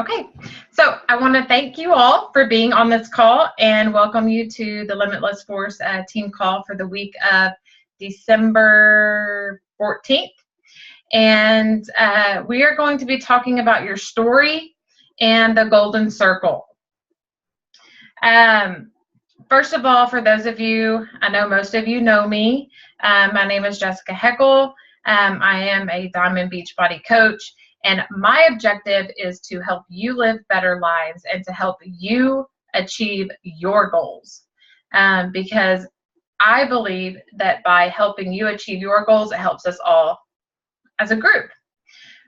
Okay, so I want to thank you all for being on this call and welcome you to the Limitless Force team call for the week of December 14th. And we are going to be talking about your story and the golden circle. First of all, for those of you, I know most of you know me. My name is Jessica Heckel. I am a Diamond Beachbody coach. And my objective is to help you live better lives and to help you achieve your goals. Because I believe that by helping you achieve your goals, it helps us all as a group.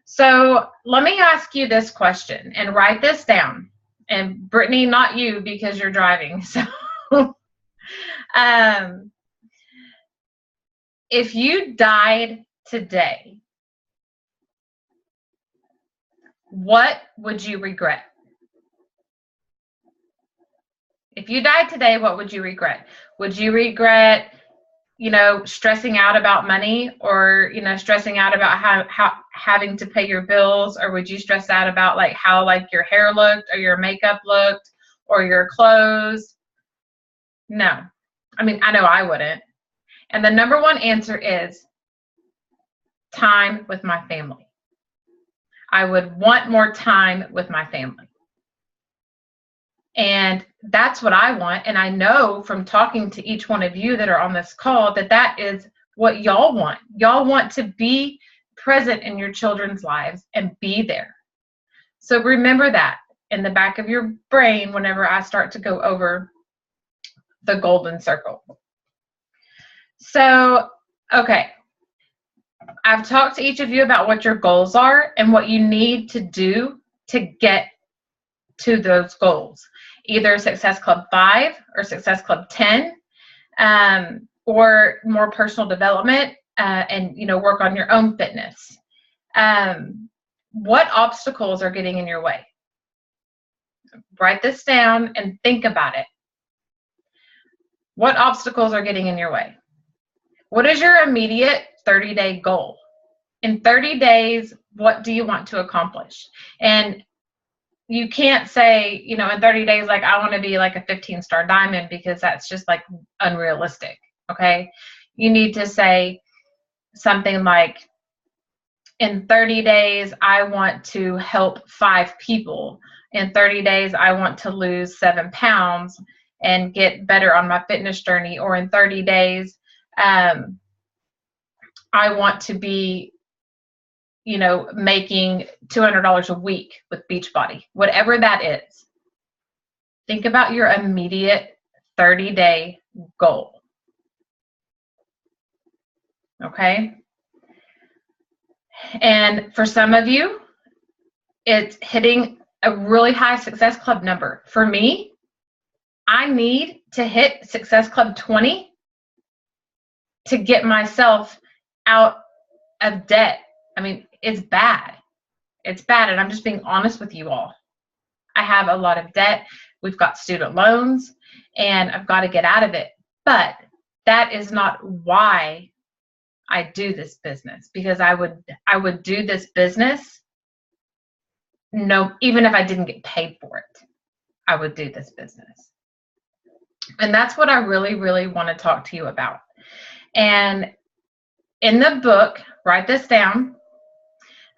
So let me ask you this question and write this down. And Brittany, not you because you're driving. So if you died today, what would you regret? If you died today, what would you regret? Would you regret, stressing out about money, or, stressing out about how having to pay your bills? Or would you stress out about how your hair looked or your makeup looked or your clothes? No. I mean, I know I wouldn't. And the number one answer is time with my family. I would want more time with my family. And that's what I want. And I know from talking to each one of you that are on this call that is what y'all want. Y'all want to be present in your children's lives and be there. So remember that in the back of your brain whenever I start to go over the golden circle. So, okay. I've talked to each of you about what your goals are and what you need to do to get to those goals. Either Success Club 5 or Success Club 10, or more personal development, and work on your own fitness. What obstacles are getting in your way? Write this down and think about it. What obstacles are getting in your way? What is your immediate 30-day goal? In 30 days, what do you want to accomplish? And you can't say, in 30 days, I want to be a 15-star diamond, because that's just unrealistic. Okay. You need to say something like, in 30 days, I want to help 5 people. In 30 days, I want to lose 7 pounds and get better on my fitness journey. Or in 30 days, I want to be, making $200 a week with Beachbody, whatever that is. Think about your immediate 30-day goal. Okay. And for some of you, it's hitting a really high Success Club number. For me, I need to hit Success Club 20 to get myself out of debt. I mean, it's bad. It's bad. And I'm just being honest with you all. I have a lot of debt. We've got student loans and I've got to get out of it. But that is not why I do this business, because I would do this business. No, even if I didn't get paid for it, I would do this business. And that's what I really, really want to talk to you about. And in the book, write this down.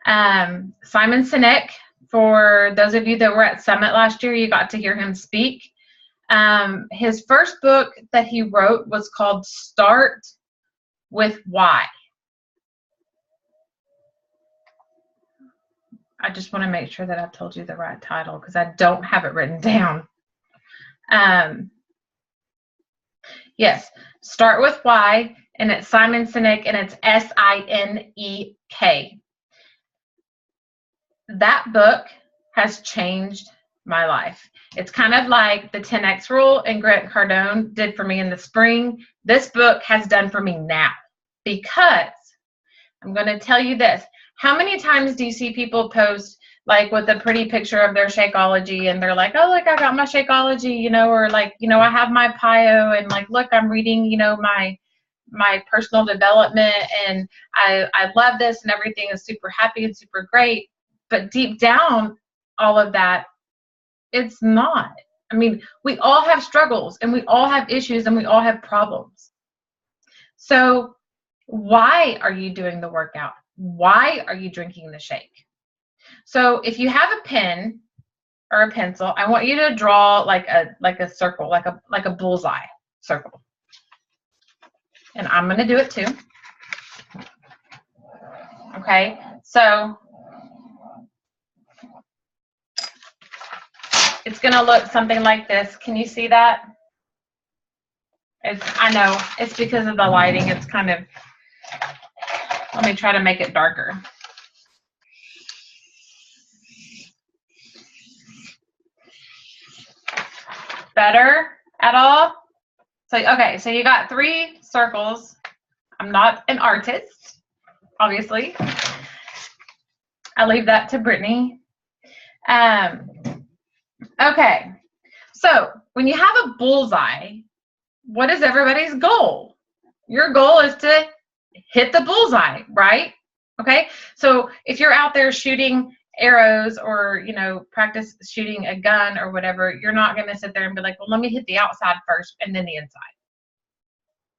Simon Sinek, for those of you that were at Summit last year, you got to hear him speak. His first book that he wrote was called Start with Why. I just want to make sure that I've told you the right title, because I don't have it written down. Yes, Start with Why, and it's Simon Sinek, and it's S-I-N-E-K. That book has changed my life. It's kind of like the 10X rule and Grant Cardone did for me in the spring. This book has done for me now, because I'm going to tell you this. How many times do you see people post with a pretty picture of their Shakeology, and they're like, oh, look, I got my Shakeology, or I have my PIO, and look, I'm reading, my personal development, and I love this, and everything is super happy and super great. But deep down all of that. It's not. I mean, we all have struggles and we all have issues and we all have problems. So why are you doing the workout? Why are you drinking the shake? So if you have a pen or a pencil, I want you to draw like a circle, like a bullseye circle. And I'm going to do it too. Okay, so it's going to look something like this. Can you see that? I know it's because of the lighting. It's kind of, let me try to make it darker. Better at all? So, okay, so you got 3 circles. I'm not an artist, obviously. I leave that to Brittany. Okay, so when you have a bullseye, what is everybody's goal? Your goal is to hit the bullseye, right? Okay, so if you're out there shooting arrows or, you know, practice shooting a gun or whatever, you're not going to sit there and be like, well, let me hit the outside first and then the inside.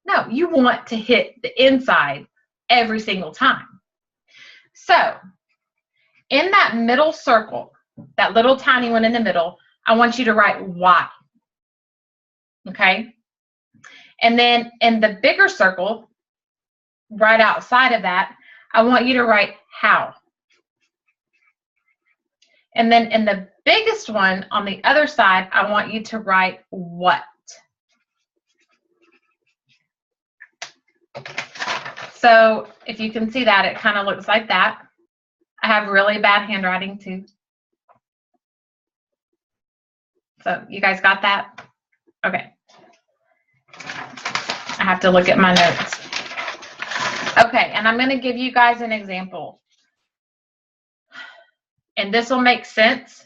No, you want to hit the inside every single time. So in that middle circle, that little tiny one in the middle, I want you to write why. Okay? And then in the bigger circle, right outside of that, I want you to write how. And then in the biggest one on the other side, I want you to write what. So if you can see that, it kind of looks like that. I have really bad handwriting too. So you guys got that? Okay. I have to look at my notes. Okay, and I'm going to give you guys an example. And this will make sense,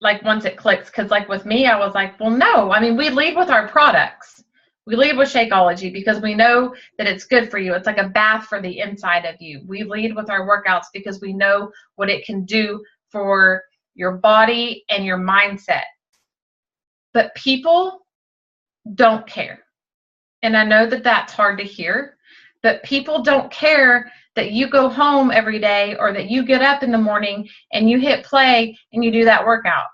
like, once it clicks. Because, like, with me, I was like, well, no. I mean, we lead with our products. We lead with Shakeology because we know that it's good for you. It's like a bath for the inside of you. We lead with our workouts because we know what it can do for your body and your mindset. But people don't care. And I know that that's hard to hear, but people don't care that you go home every day or that you get up in the morning and you hit play and you do that workout.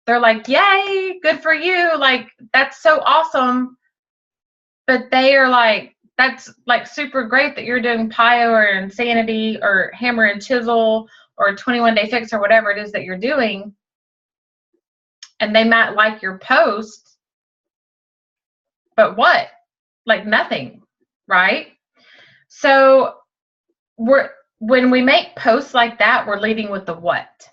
They're like, yay, good for you. Like, that's so awesome. But they are like, that's like super great that you're doing PIO or Insanity or Hammer and Chisel or 21 Day Fix or whatever it is that you're doing. And they might like your post, but what? Like nothing, right? So when we make posts like that, we're leading with the what.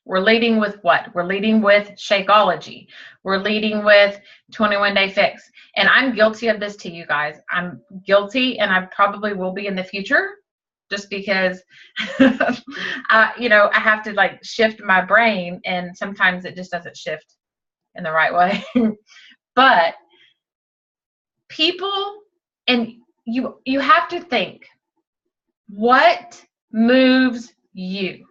We're leading with what? We're leading with Shakeology. We're leading with 21 Day Fix. And I'm guilty of this too, you guys. I'm guilty, and I probably will be in the future, just because I have to like shift my brain, and sometimes it just doesn't shift in the right way. But people, and you have to think, what moves you?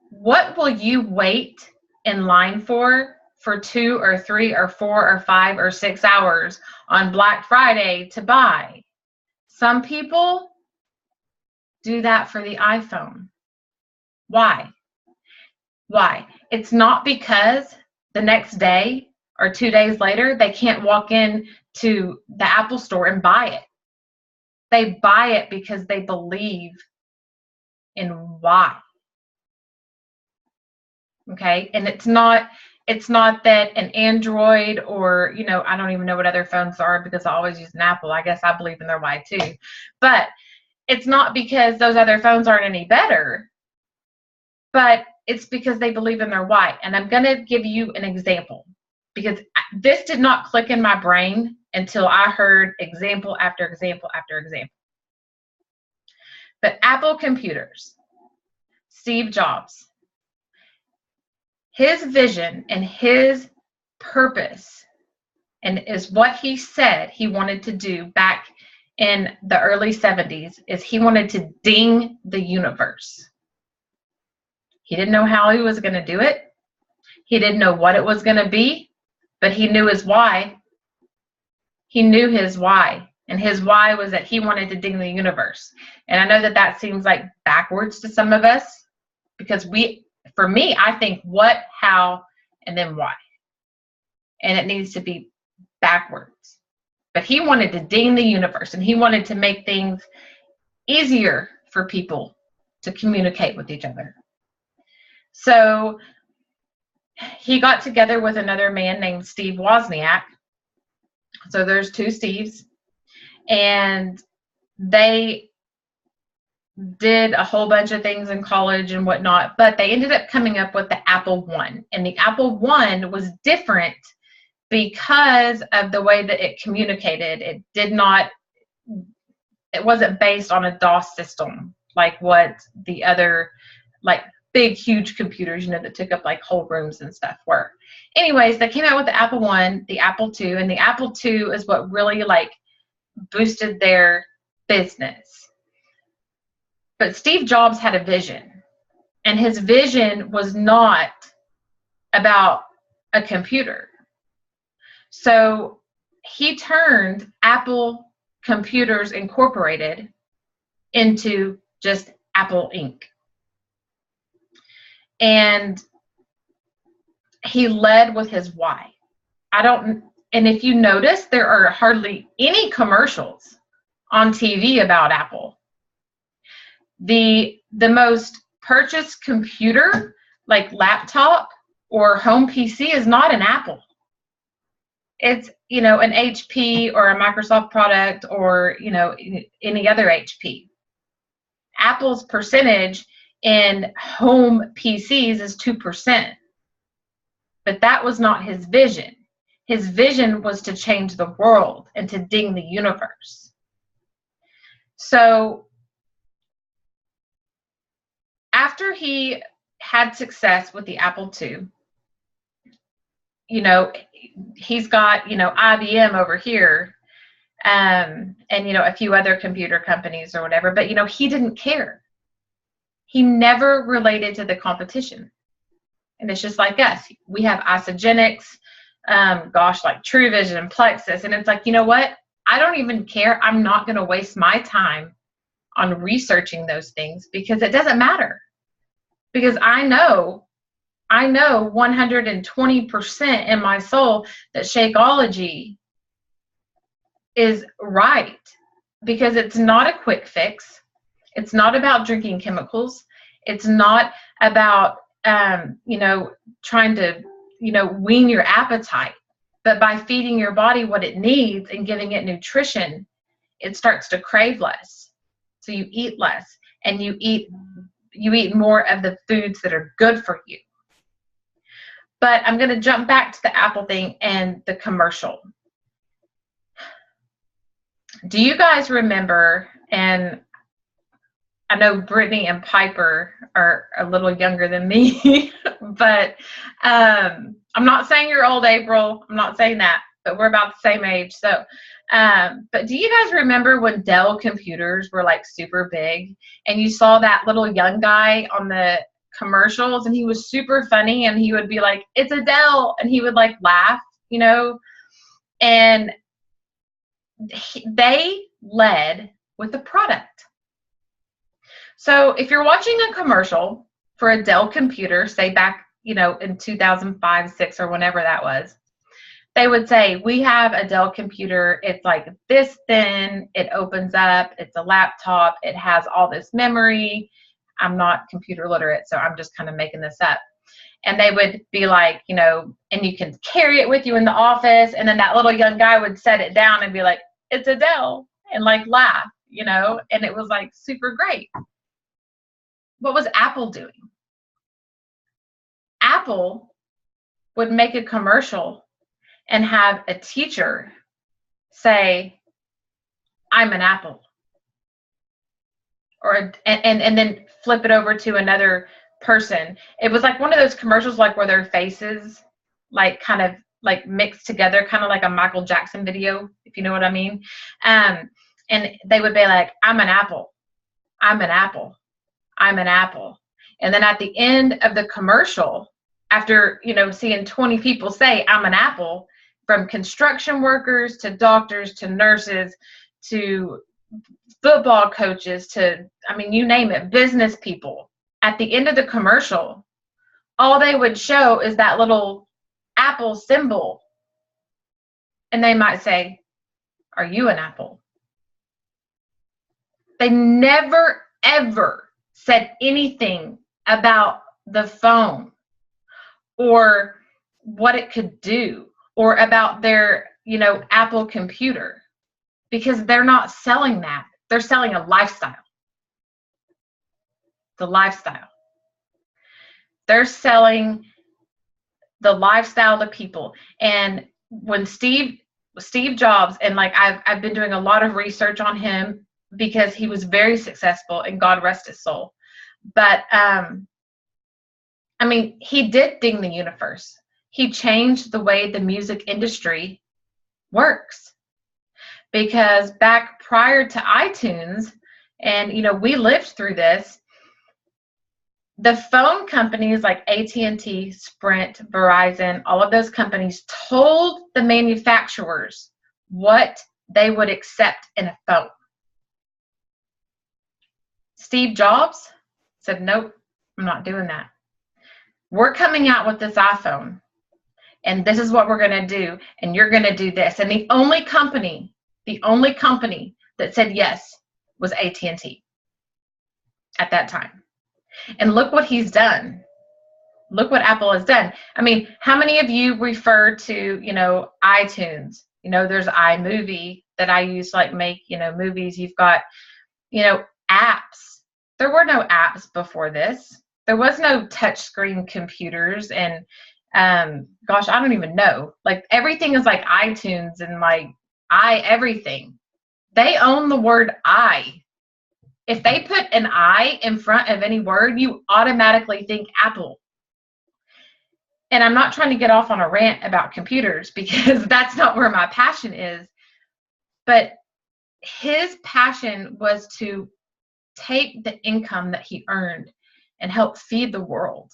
What will you wait in line for 2 or 3 or 4 or 5 or 6 hours on Black Friday to buy? Some people do that for the iPhone. Why? Why? It's not because the next day or 2 days later they can't walk in to the Apple store and buy it. They buy it because they believe in why. Okay, and it's not that an Android or, I don't even know what other phones are because I always use an Apple. I guess I believe in their why too. But it's not because those other phones aren't any better, but it's because they believe in their why. And I'm going to give you an example, because this did not click in my brain until I heard example after example after example. But Apple computers, Steve Jobs, his vision and his purpose, and is what he said he wanted to do back in the early 70s, is he wanted to ding the universe. He didn't know how he was going to do it. He didn't know what it was going to be, but he knew his why. He knew his why. And his why was that he wanted to ding the universe. And I know that that seems like backwards to some of us, because for me, I think what, how, and then why. And it needs to be backwards. But he wanted to ding the universe, and he wanted to make things easier for people to communicate with each other. So he got together with another man named Steve Wozniak. So there's two Steves, and they did a whole bunch of things in college and whatnot, but they ended up coming up with the Apple I. And the Apple I was different because of the way that it communicated. It wasn't based on a DOS system like what the other, like, big, huge computers, that took up like whole rooms and stuff were. Anyways, they came out with the Apple I, the Apple II, and the Apple II is what really like boosted their business. But Steve Jobs had a vision, and his vision was not about a computer. So he turned Apple Computers Incorporated into just Apple Inc. And he led with his why. And if you notice, there are hardly any commercials on TV about Apple. The most purchased computer, like laptop or home PC, is not an Apple. It's, an HP or a Microsoft product, or, any other HP. Apple's percentage in home PCs is 2%. But that was not his vision. His vision was to change the world and to ding the universe. So after he had success with the Apple II, he's got, IBM over here, and, a few other computer companies or whatever, but, he didn't care. He never related to the competition. And it's just like us. We have Isogenics, like True Vision and Plexus. And it's like, you know what? I don't even care. I'm not going to waste my time on researching those things, because it doesn't matter. Because I know 120% in my soul that Shakeology is right, because it's not a quick fix. It's not about drinking chemicals. It's not about, trying to, wean your appetite. But by feeding your body what it needs and giving it nutrition, it starts to crave less. So you eat less, and you eat more of the foods that are good for you. But I'm going to jump back to the Apple thing and the commercial. Do you guys remember, and I know Brittany and Piper are a little younger than me, but I'm not saying you're old, April. I'm not saying that, but we're about the same age. So, but do you guys remember when Dell computers were like super big, and you saw that little young guy on the commercials, and he was super funny, and he would be like, "It's a Dell," and he would like laugh, and they led with the product. So if you're watching a commercial for a Dell computer, say back, in 2005, 6, or whenever that was, they would say, "We have a Dell computer. It's like this thin. It opens up. It's a laptop. It has all this memory." I'm not computer literate, so I'm just kind of making this up. And they would be like, and you can carry it with you in the office. And then that little young guy would set it down and be like, "It's a Dell," and like laugh, and it was like super great. What was Apple doing? Apple would make a commercial and have a teacher say, "I'm an apple." And then flip it over to another person. It was like one of those commercials, like where their faces like kind of like mixed together, kind of like a Michael Jackson video, if you know what I mean. And they would be like, "I'm an apple. I'm an apple. I'm an apple." And then at the end of the commercial, after, seeing 20 people say, I'm an apple, from construction workers to doctors to nurses to football coaches to, you name it, business people. At the end of the commercial, all they would show is that little apple symbol. And they might say, are you an apple? They never, ever said anything about the phone or what it could do or about their, Apple computer, because they're not selling that. They're selling a lifestyle. The lifestyle. They're selling the lifestyle to people. And when Steve Jobs, and like I've been doing a lot of research on him because he was very successful, and God rest his soul. But he did ding the universe. He changed the way the music industry works. Because back prior to iTunes, and we lived through this, the phone companies like AT&T, Sprint, Verizon, all of those companies told the manufacturers what they would accept in a phone. Steve Jobs said, nope, I'm not doing that. We're coming out with this iPhone, and this is what we're going to do, and you're going to do this. And the only company that said yes was AT&T at that time. And look what he's done. Look what Apple has done. How many of you refer to, iTunes? There's iMovie that I use to like make, movies. You've got, apps. There were no apps before this. There was no touchscreen computers, and gosh, I don't even know. Like everything is like iTunes and like everything. They own the word I. If they put an I in front of any word, you automatically think Apple. And I'm not trying to get off on a rant about computers because that's not where my passion is. But his passion was to take the income that he earned and help feed the world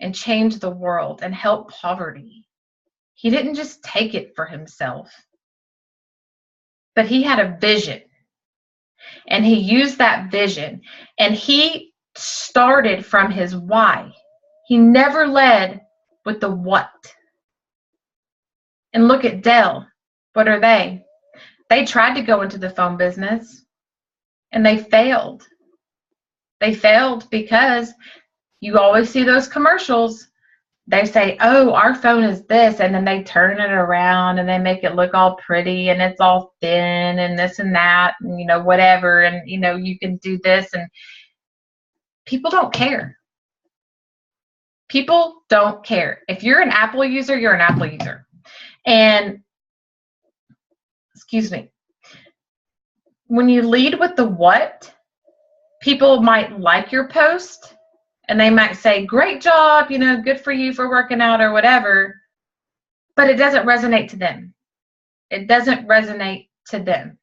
and change the world and help poverty. He didn't just take it for himself, but he had a vision. And he used that vision, and he started from his why. He never led with the what. And look at Dell. What are they? They tried to go into the phone business, and they failed. They failed because you always see those commercials. They say, oh, our phone is this, and then they turn it around and they make it look all pretty and it's all thin and this and that and, whatever. And, you can do this, and people don't care. People don't care. If you're an Apple user, you're an Apple user. And, excuse me, when you lead with the what, people might like your post. And they might say, great job, good for you for working out or whatever. But it doesn't resonate to them. It doesn't resonate to them.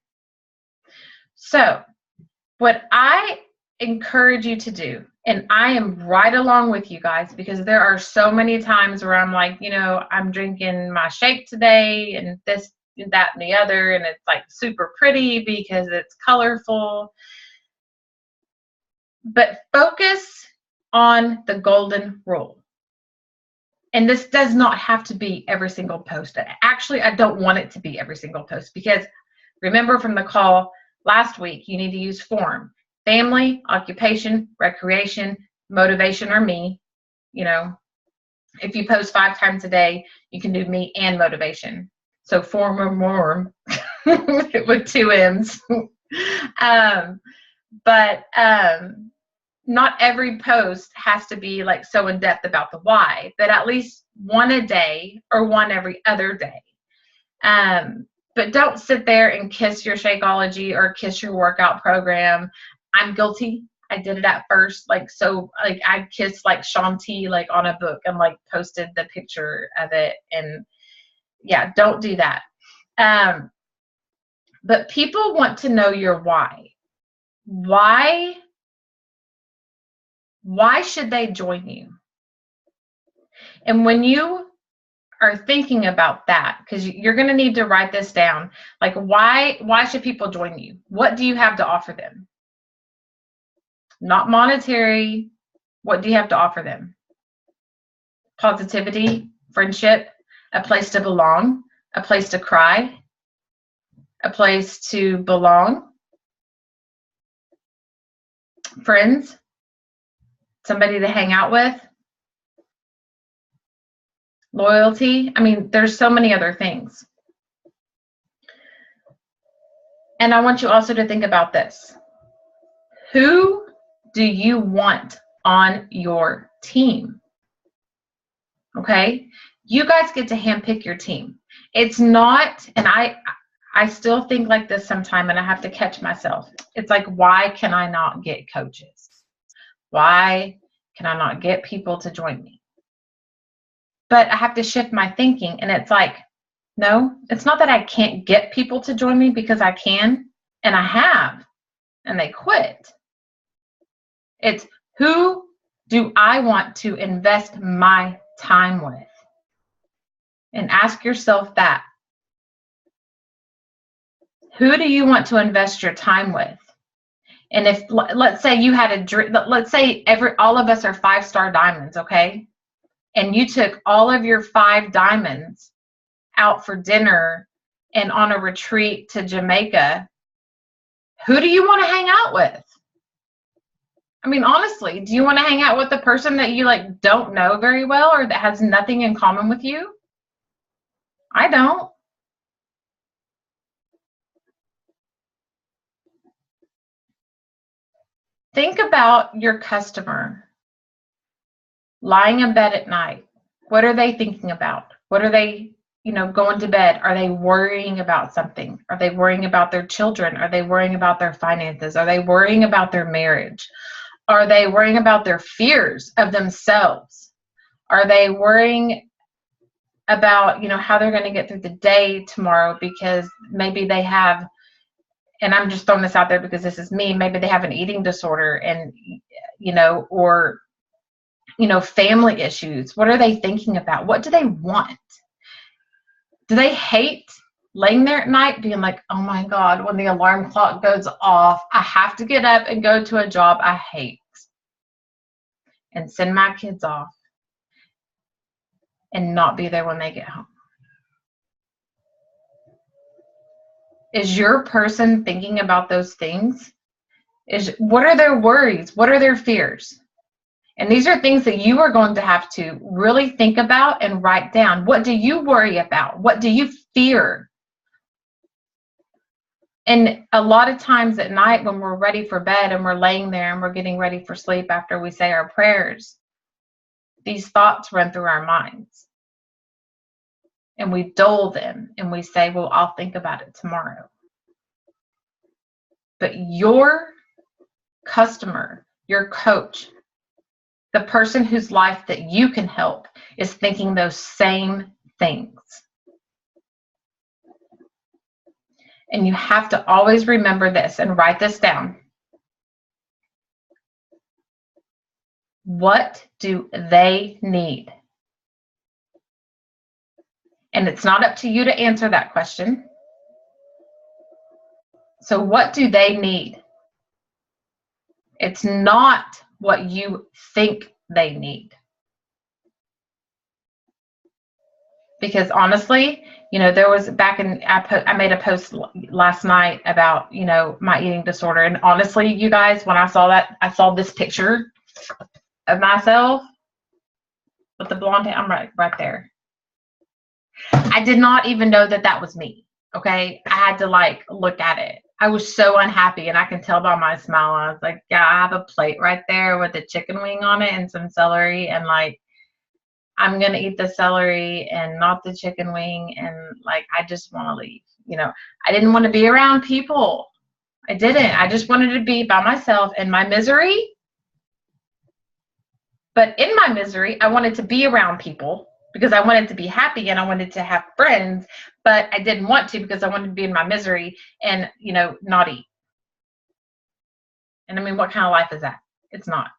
So what I encourage you to do, and I am right along with you guys, because there are so many times where I'm like, I'm drinking my shake today and this, and that, and the other. And it's like super pretty because it's colorful. But focus on the golden rule. And this does not have to be every single post. Actually, I don't want it to be every single post, because remember from the call last week, you need to use form. Family, occupation, recreation, motivation, or me. If you post 5 times a day, you can do me and motivation. So form or more with 2 M's. But not every post has to be like so in depth about the why, but at least one a day or one every other day. But don't sit there and kiss your Shakeology or kiss your workout program. I'm guilty. I did it at first. I kissed like Shanti, like on a book, and like posted the picture of it. And yeah, don't do that. But people want to know your why. Why Why should they join you? And when you are thinking about that, because you're going to need to write this down, like why should people join you? What do you have to offer them? Not monetary. What do you have to offer them? Positivity, friendship, a place to belong, a place to cry, a place to belong, friends, somebody to hang out with, loyalty. I mean, there's so many other things. And I want you also to think about this. Who do you want on your team? Okay? You guys get to handpick your team. It's not, and I still think like this sometime, and I have to catch myself. It's like, why can I not get coaches? Why can I not get people to join me? But I have to shift my thinking, and it's like, no, it's not that I can't get people to join me, because I can, and I have, and they quit. It's who do I want to invest my time with? And ask yourself that. Who do you want to invest your time with? And if, let's say you had a dream, let's say all of us are 5-star diamonds, okay? And you took all of your 5 diamonds out for dinner and on a retreat to Jamaica, who do you want to hang out with? I mean, honestly, do you want to hang out with the person that you like don't know very well, or that has nothing in common with you? I don't. Think about your customer lying in bed at night. What are they thinking about? What are they, going to bed? Are they worrying about something? Are they worrying about their children? Are they worrying about their finances? Are they worrying about their marriage? Are they worrying about their fears of themselves? Are they worrying about, how they're going to get through the day tomorrow, because maybe they have, and I'm just throwing this out there because this is me, maybe they have an eating disorder, and, or, family issues. What are they thinking about? What do they want? Do they hate laying there at night being like, oh my God, when the alarm clock goes off, I have to get up and go to a job I hate and send my kids off and not be there when they get home? Is your person thinking about those things? What are their worries? What are their fears? And these are things that you are going to have to really think about and write down. What do you worry about? What do you fear? And a lot of times at night when we're ready for bed and we're laying there and we're getting ready for sleep after we say our prayers, these thoughts run through our minds. And we dull them and we say, well, I'll think about it tomorrow. But your customer, your coach, the person whose life that you can help is thinking those same things. And you have to always remember this and write this down. What do they need? And it's not up to you to answer that question. So what do they need? It's not what you think they need. Because honestly, there was I made a post last night about, my eating disorder. And honestly, you guys, when I saw that, I saw this picture of myself with the blonde hair. I'm right there. I did not even know that was me. Okay. I had to look at it. I was so unhappy, and I can tell by my smile. I was like, yeah, I have a plate right there with a chicken wing on it and some celery, and I'm going to eat the celery and not the chicken wing, and I just want to leave. I didn't want to be around people. I didn't. I just wanted to be by myself in my misery. But in my misery, I wanted to be around people because I wanted to be happy and I wanted to have friends, but I didn't want to because I wanted to be in my misery and, not eat. And I mean, what kind of life is that? It's not.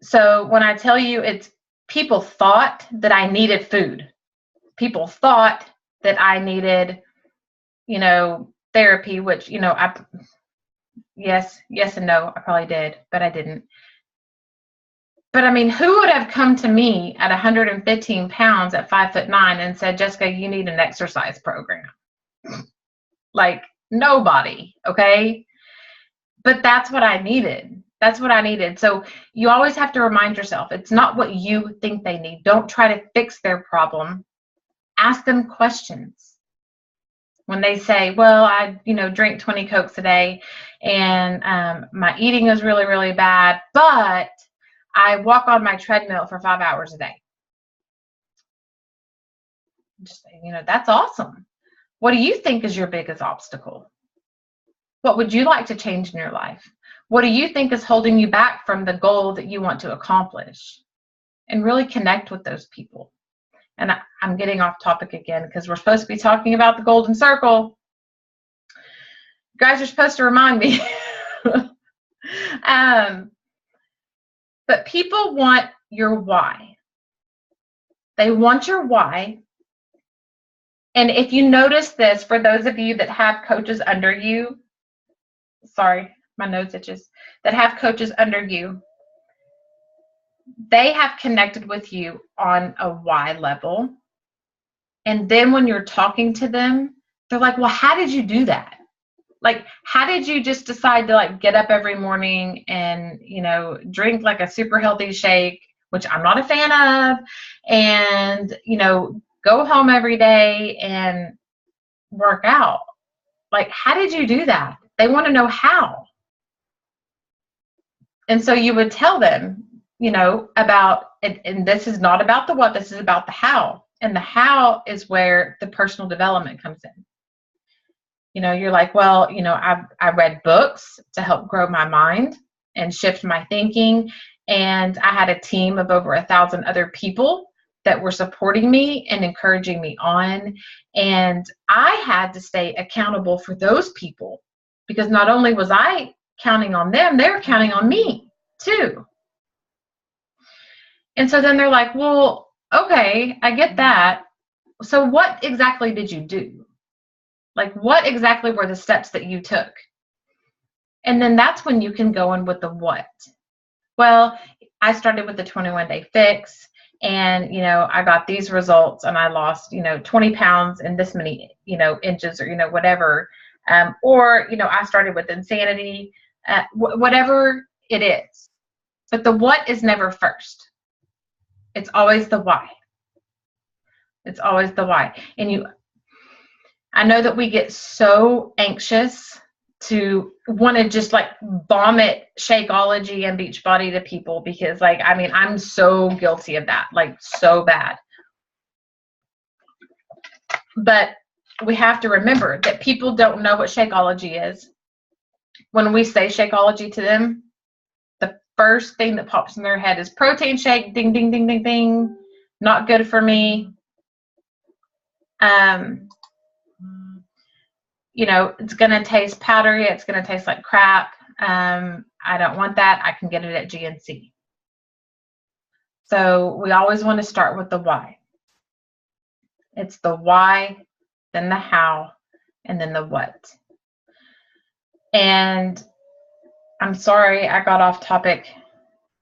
So when I tell you it's people thought that I needed food. People thought that I needed, therapy, which, yes and no, I probably did, but I didn't. But I mean, who would have come to me at 115 pounds at 5'9" and said, Jessica, you need an exercise program? Like, nobody, okay? But that's what I needed. That's what I needed. So you always have to remind yourself, it's not what you think they need. Don't try to fix their problem. Ask them questions. When they say, well, I, drink 20 Cokes a day and my eating is really, really bad, but I walk on my treadmill for 5 hours a day. Just say, that's awesome. What do you think is your biggest obstacle? What would you like to change in your life? What do you think is holding you back from the goal that you want to accomplish? And really connect with those people. And I'm getting off topic again because we're supposed to be talking about the golden circle. You guys are supposed to remind me. But people want your why. They want your why. And if you notice this, for those of you that have coaches under you, sorry, my nose itches, that have coaches under you, they have connected with you on a why level. And then when you're talking to them, they're like, well, how did you do that? Like, how did you just decide to get up every morning and, drink like a super healthy shake, which I'm not a fan of, and, go home every day and work out? Like, how did you do that? They want to know how. And so you would tell them, about, and this is not about the what, this is about the how. And the how is where the personal development comes in. You're like, well, I read books to help grow my mind and shift my thinking. And I had a team of over 1,000 other people that were supporting me and encouraging me on. And I had to stay accountable for those people, because not only was I counting on them, they were counting on me too. And so then they're like, well, okay, I get that. So what exactly did you do? Like, what exactly were the steps that you took? And then that's when you can go in with the what. Well, I started with the 21-day fix, and, I got these results, and I lost, 20 pounds in this many, inches, or, whatever. Or, I started with insanity, whatever it is. But the what is never first. It's always the why. It's always the why. And I know that we get so anxious to want to just vomit Shakeology and Beachbody to people, because I'm so guilty of that, so bad. But we have to remember that people don't know what Shakeology is. When we say Shakeology to them, the first thing that pops in their head is protein shake, ding, ding, ding, ding, ding, not good for me. It's going to taste powdery. It's going to taste like crap. I don't want that. I can get it at GNC. So we always want to start with the why. It's the why, then the how, and then the what. And I'm sorry I got off topic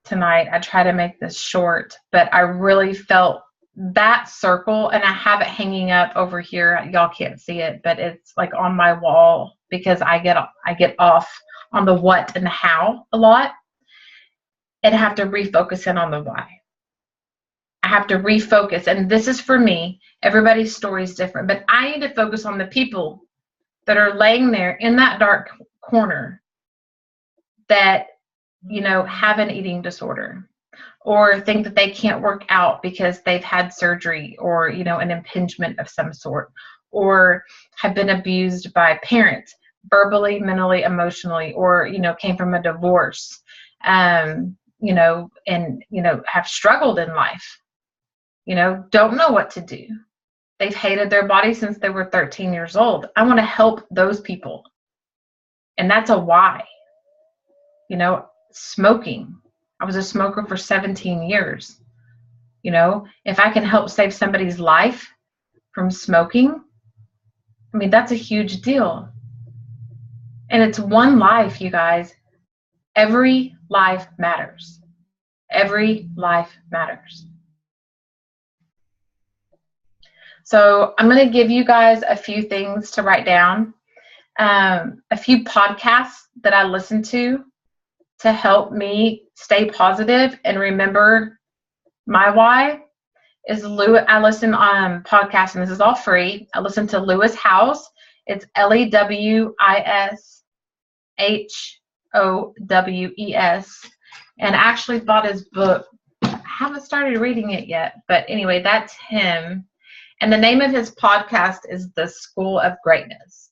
tonight. I try to make this short, but I really felt that circle, and I have it hanging up over here. Y'all can't see it, but it's on my wall, because I get off on the what and the how a lot, and I have to refocus in on the why. I have to refocus, and this is for me. Everybody's story is different, but I need to focus on the people that are laying there in that dark corner that, have an eating disorder, or think that they can't work out because they've had surgery, or, an impingement of some sort, or have been abused by parents, verbally, mentally, emotionally, or, came from a divorce, and, have struggled in life, don't know what to do. They've hated their body since they were 13 years old. I want to help those people. And that's a why. Smoking. I was a smoker for 17 years. You know, if I can help save somebody's life from smoking, I mean, that's a huge deal. And it's one life, you guys. Every life matters. Every life matters. So I'm going to give you guys a few things to write down, a few podcasts that I listen to help me stay positive and remember my why. Is Lewis. I listen on podcasts, and this is all free. I listen to Lewis Howes. It's LEWISHOWES. And I actually bought his book. I haven't started reading it yet, but anyway, that's him. And the name of his podcast is The School of Greatness.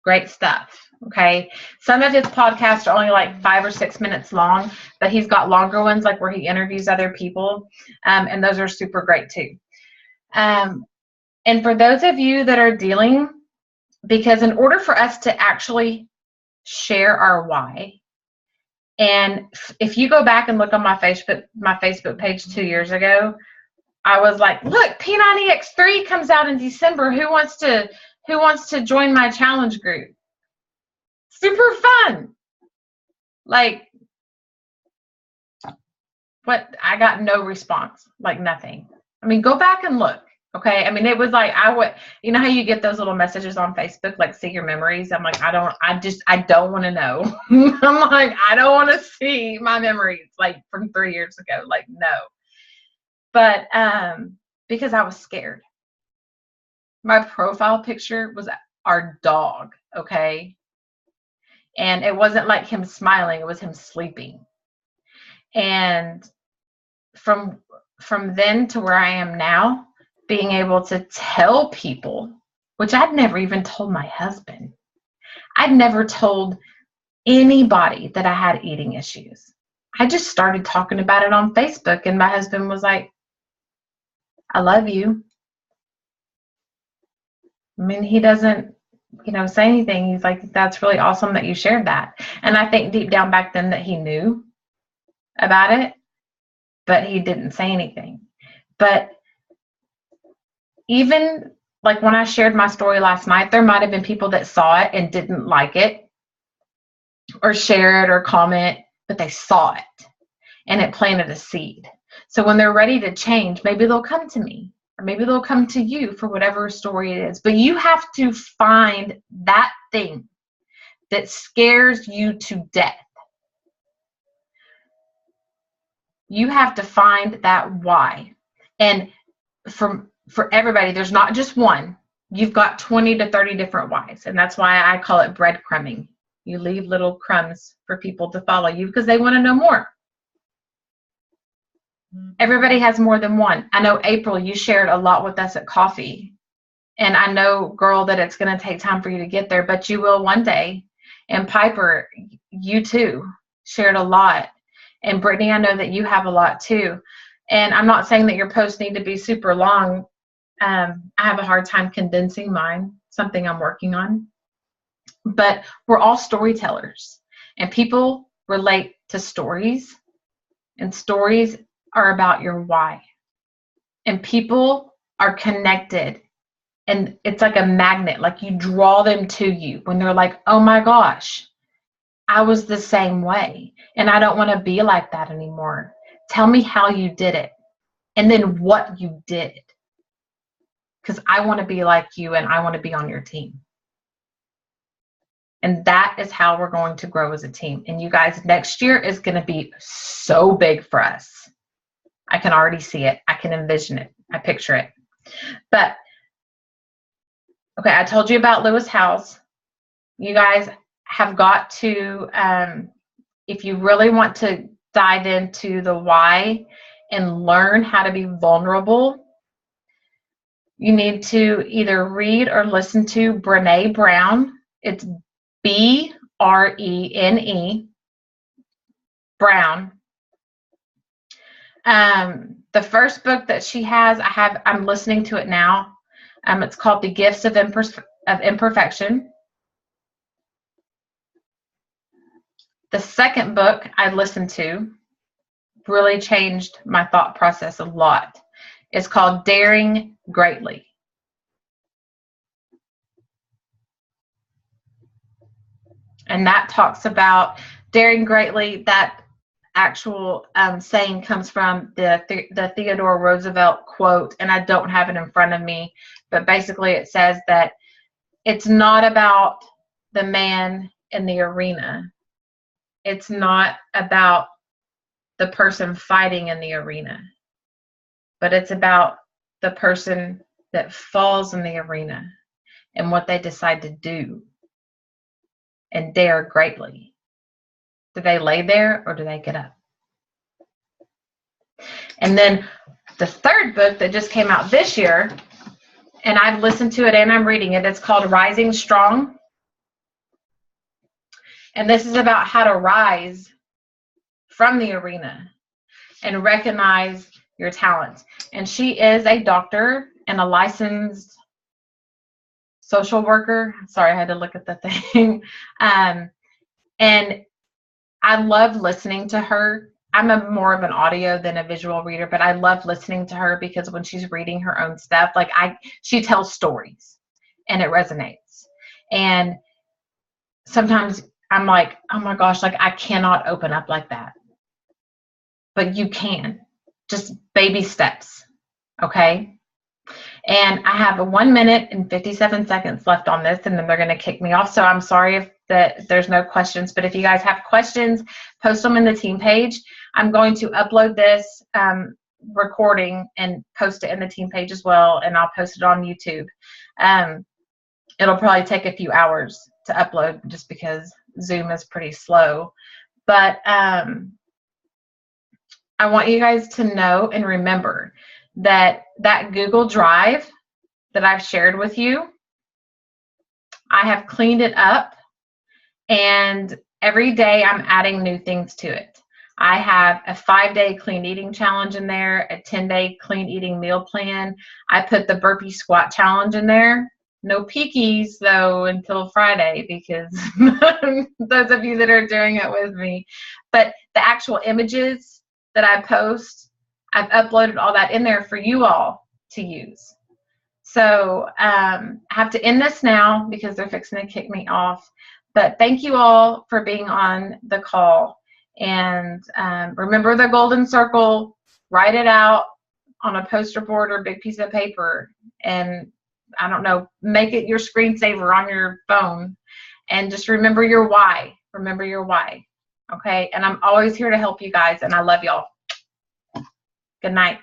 Great stuff. Okay. Some of his podcasts are only like 5 or 6 minutes long, but he's got longer ones, like where he interviews other people. And those are super great too. And for those of you that are dealing, because in order for us to actually share our why, and if you go back and look on my Facebook page 2 years ago, I was like, look, P90X3 comes out in December. Who wants to join my challenge group? Super fun. Like, what? I got no response, like nothing. I mean, go back and look. Okay. I mean, it was like, you know how you get those little messages on Facebook, like, see your memories. I'm like, I don't want to know. I'm like, I don't want to see my memories like from 3 years ago. Like, no. But, because I was scared. My profile picture was our dog. Okay. And it wasn't like him smiling, it was him sleeping. And from then to where I am now, being able to tell people, which I'd never even told my husband. I'd never told anybody that I had eating issues. I just started talking about it on Facebook, and my husband was like, I love you. I mean, he doesn't, say anything. He's like, that's really awesome that you shared that. And I think deep down back then that he knew about it, but he didn't say anything. But even like when I shared my story last night, there might have been people that saw it and didn't like it or share it or comment, but they saw it and it planted a seed. So when they're ready to change, maybe they'll come to me. Or maybe they'll come to you for whatever story it is. But you have to find that thing that scares you to death. You have to find that why. And for everybody, there's not just one. You've got 20 to 30 different whys. And that's why I call it breadcrumbing. You leave little crumbs for people to follow you because they want to know more. Everybody has more than one. I know, April, you shared a lot with us at coffee. And I know, girl, that it's going to take time for you to get there, but you will one day. And Piper, you too shared a lot. And Brittany, I know that you have a lot too. And I'm not saying that your posts need to be super long. I have a hard time condensing mine, something I'm working on. But we're all storytellers. And people relate to stories. And stories are about your why. And people are connected. And it's like a magnet, like you draw them to you when they're like, oh my gosh, I was the same way. And I don't want to be like that anymore. Tell me how you did it. And then what you did. Because I want to be like you and I want to be on your team. And that is how we're going to grow as a team. And you guys, next year is going to be so big for us. I can already see it. I can envision it. I picture it. But, okay, I told you about Lewis Howes. You guys have got to, if you really want to dive into the why and learn how to be vulnerable, you need to either read or listen to Brené Brown. It's Brene Brown. The first book that she has, I'm listening to it now. It's called The Gifts of Imperfection. The second book I listened to really changed my thought process a lot. It's called Daring Greatly. And that talks about daring greatly. That actual saying comes from the Theodore Roosevelt quote, and I don't have it in front of me, but basically it says that it's not about the man in the arena. It's not about the person fighting in the arena, but it's about the person that falls in the arena and what they decide to do and dare greatly. Do they lay there or do they get up? And then the third book that just came out this year, and I've listened to it and I'm reading it, it's called Rising Strong. And this is about how to rise from the arena and recognize your talents. And she is a doctor and a licensed social worker. Sorry, I had to look at the thing. And I love listening to her. I'm more of an audio than a visual reader, but I love listening to her because when she's reading her own stuff, like she tells stories and it resonates. And sometimes I'm like, oh my gosh, like I cannot open up like that. But you can, just baby steps, okay? And I have 1 minute and 57 seconds left on this, and then they're going to kick me off. So I'm sorry if there's no questions, but if you guys have questions, post them in the team page. I'm going to upload this recording and post it in the team page as well, and I'll post it on YouTube. It'll probably take a few hours to upload just because Zoom is pretty slow. But I want you guys to know and remember that Google Drive that I've shared with you, I have cleaned it up, and every day I'm adding new things to it. I have a 5-day clean eating challenge in there, a 10-day clean eating meal plan. I put the burpee squat challenge in there. No peekies though until Friday because those of you that are doing it with me. But the actual images that I post, I've uploaded all that in there for you all to use. So I have to end this now because they're fixing to kick me off. But thank you all for being on the call. And remember the golden circle, write it out on a poster board or big piece of paper. And I don't know, make it your screensaver on your phone. And just remember your why. Remember your why. Okay? And I'm always here to help you guys. And I love y'all. Good night.